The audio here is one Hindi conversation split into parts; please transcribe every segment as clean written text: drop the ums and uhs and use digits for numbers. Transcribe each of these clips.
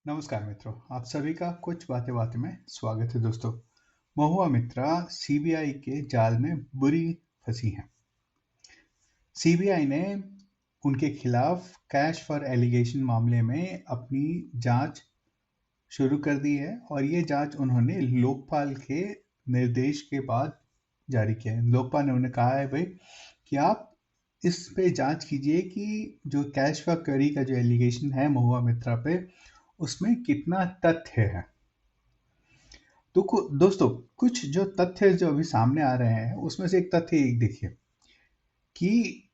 नमस्कार मित्रों, आप सभी का कुछ बातें बातें में स्वागत है दोस्तों। महुआ मित्रा सीबीआई के जाल में बुरी फंसी है। सीबीआई ने उनके खिलाफ कैश फॉर एलिगेशन मामले में अपनी जांच शुरू कर दी है और ये जांच उन्होंने लोकपाल के निर्देश के बाद जारी किया है। लोकपाल ने उन्हें कहा है भाई कि आप इस पे जांच कीजिए कि जो कैश फॉर क्वेरी का जो एलिगेशन है महुआ मित्रा पे, उसमें कितना तथ्य है। तो दोस्तों, कुछ जो तथ्य जो अभी सामने आ रहे हैं उसमें से एक तथ्य एक देखिए कि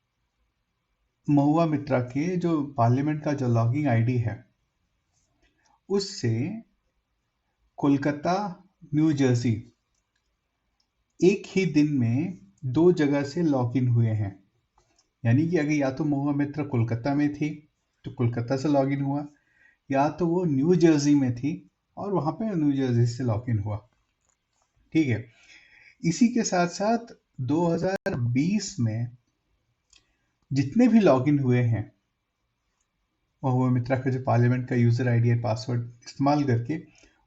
महुआ मित्रा के जो पार्लियामेंट का जो लॉगिंग आईडी है उससे कोलकाता, न्यू जर्सी एक ही दिन में दो जगह से लॉगिन हुए हैं। यानी कि अगर या तो महुआ मित्रा कोलकाता में थी तो कोलकाता से लॉगिन हुआ, या तो वो न्यू जर्सी में थी और वहां पे न्यू जर्सी से लॉगिन हुआ। ठीक है। इसी के साथ साथ 2020 में जितने भी लॉगिन हुए हैं महुआ मित्रा का जो पार्लियामेंट का यूजर आईडी है पासवर्ड इस्तेमाल करके,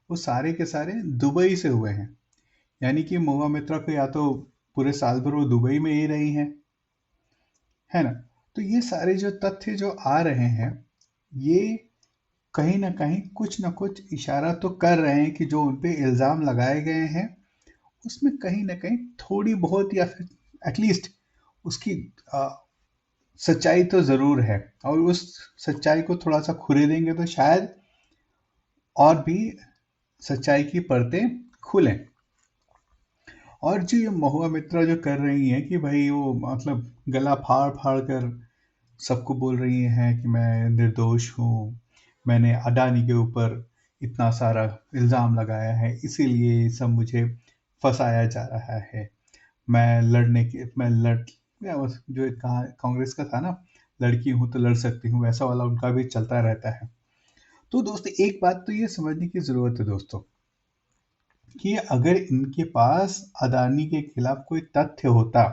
वो सारे के सारे दुबई से हुए हैं। यानी कि महुआ मित्रा को या तो पूरे साल भर वो दुबई में ही रही हैं, है ना। तो ये सारे जो तथ्य जो आ रहे हैं ये कहीं ना कहीं कुछ ना कुछ इशारा तो कर रहे हैं कि जो उन पे इल्ज़ाम लगाए गए हैं उसमें कहीं ना कहीं थोड़ी बहुत या फिर एटलीस्ट उसकी सच्चाई तो ज़रूर है। और उस सच्चाई को थोड़ा सा खुरेदेंगे तो शायद और भी सच्चाई की परतें खुलें। और जो ये महुआ मित्रा जो कर रही हैं कि भाई वो मतलब गला फाड़ फाड़ कर सबको बोल रही हैं कि मैं निर्दोष हूँ, मैंने अडानी के ऊपर इतना सारा इल्ज़ाम लगाया है, इसीलिए सब मुझे फंसाया जा रहा है। या जो एक कांग्रेस का था ना, लड़की हूं तो लड़ सकती हूँ, वैसा वाला उनका भी चलता रहता है। तो दोस्तों, एक बात तो ये समझने की जरूरत है दोस्तों कि अगर इनके पास अदानी के खिलाफ कोई तथ्य होता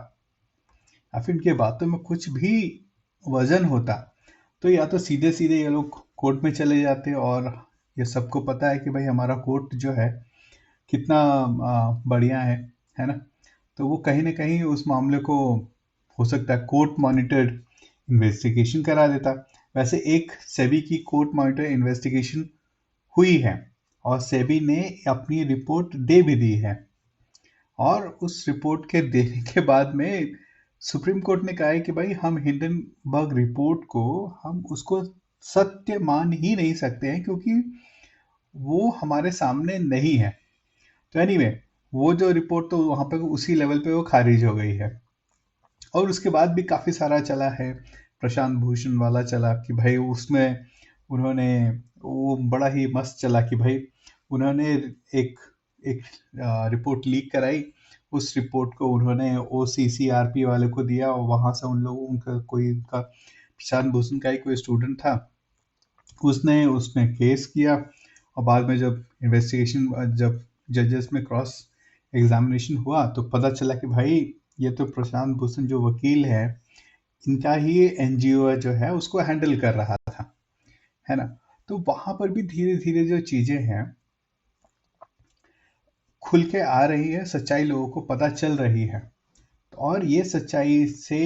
या फिर इनके बातों में कुछ भी वजन होता तो या तो सीधे सीधे ये लोग कोर्ट में चले जाते। और ये सबको पता है कि भाई हमारा कोर्ट जो है कितना बढ़िया है ना। तो वो कहीं ना कहीं उस मामले को हो सकता है कोर्ट मॉनिटर्ड इन्वेस्टिगेशन करा देता। वैसे एक सेबी की कोर्ट मॉनिटर इन्वेस्टिगेशन हुई है और सेबी ने अपनी रिपोर्ट दे भी दी है। और उस रिपोर्ट के देने के बाद में सुप्रीम कोर्ट ने कहा है कि भाई हम हिंडनबर्ग रिपोर्ट को हम उसको सत्य मान ही नहीं सकते हैं क्योंकि वो हमारे सामने नहीं है। तो एनीवे, वो जो रिपोर्ट तो वहां पे उसी लेवल पे वो खारिज हो गई है। और उसके बाद भी काफी सारा चला है, प्रशांत भूषण वाला चला कि भाई उसमें उन्होंने वो बड़ा ही मस्त चला कि भाई उन्होंने एक एक रिपोर्ट लीक कराई। उस रिपोर्ट को उन्होंने OCCRP वाले को दिया और वहां से उन लोगों उनका कोई उनका प्रशांत भूषण का ही कोई स्टूडेंट था, उसने उसमें केस किया। और बाद में जब इन्वेस्टिगेशन जब जजेस में क्रॉस एग्जामिनेशन हुआ तो पता चला कि भाई ये तो प्रशांत भूषण जो वकील है इनका ही NGO जो है उसको हैंडल कर रहा था, है ना। तो वहां पर भी धीरे धीरे जो चीजें हैं खुल के आ रही है, सच्चाई लोगों को पता चल रही है। और ये सच्चाई से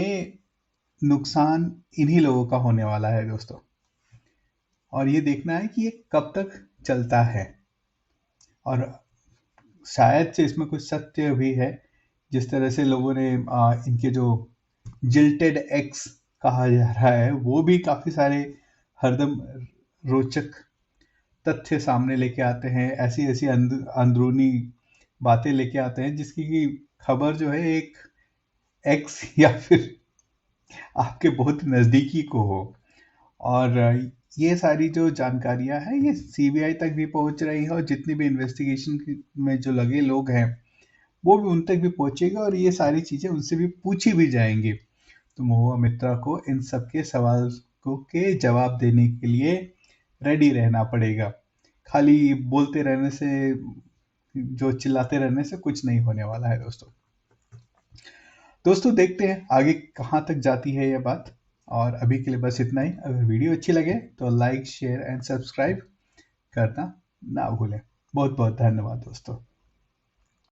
नुकसान इन्हीं लोगों का होने वाला है दोस्तों। और ये देखना है कि ये कब तक चलता है। और शायद से इसमें कुछ सत्य भी है। जिस तरह से लोगों ने इनके जो जिल्टेड एक्स कहा जा रहा है वो भी काफी सारे हरदम रोचक तथ्य सामने लेके आते हैं, ऐसी ऐसी अंदरूनी बातें लेके आते हैं जिसकी की खबर जो है एक एक्स या फिर आपके बहुत नजदीकी को हो। और ये सारी जो जानकारियां हैं ये सीबीआई तक भी पहुंच रही है और जितनी भी इन्वेस्टिगेशन में जो लगे लोग हैं वो भी उन तक भी पहुंचेगा और ये सारी चीजें उनसे भी पूछी भी जाएंगी। तो महुआ मित्रा को इन सब के सवाल को के जवाब देने के लिए रेडी रहना पड़ेगा। खाली बोलते रहने से, जो चिल्लाते रहने से कुछ नहीं होने वाला है दोस्तों। दोस्तों, देखते हैं आगे कहाँ तक जाती है ये बात। और अभी के लिए बस इतना ही। अगर वीडियो अच्छी लगे तो लाइक, शेयर एंड सब्सक्राइब। करना ना भूलें। बहुत बहुत धन्यवाद दोस्तों।